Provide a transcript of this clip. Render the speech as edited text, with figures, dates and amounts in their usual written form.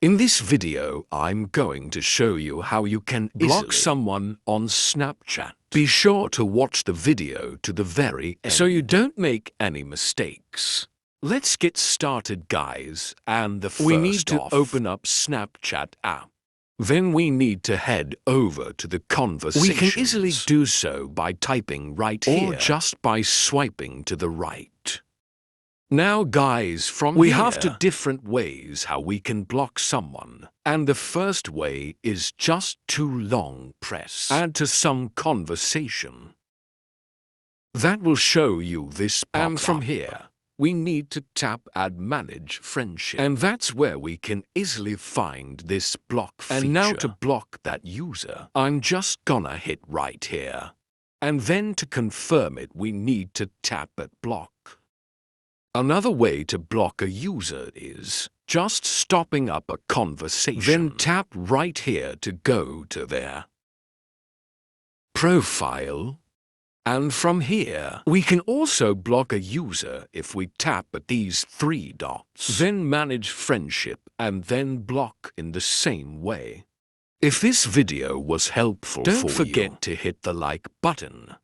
In this video, I'm going to show you how you can block someone on Snapchat. Be sure to watch the video to the very end so you don't make any mistakes. Let's get started, guys, and we need to open up Snapchat app. Then we need to head over to the conversations. We can easily do so by typing right here or just by swiping to the right. Now guys, we have two different ways how we can block someone. And the first way is just to long press add to some conversation. That will show you this pop-up. And from here, we need to tap add manage friendship. And that's where we can easily find this block feature. And now to block that user, I'm just gonna hit right here. And then to confirm it, we need to tap at block. Another way to block a user is just stopping up a conversation. Then tap right here to go to their profile. And from here, we can also block a user if we tap at these three dots. Then manage friendship and then block in the same way. If this video was helpful for you, don't forget to hit the like button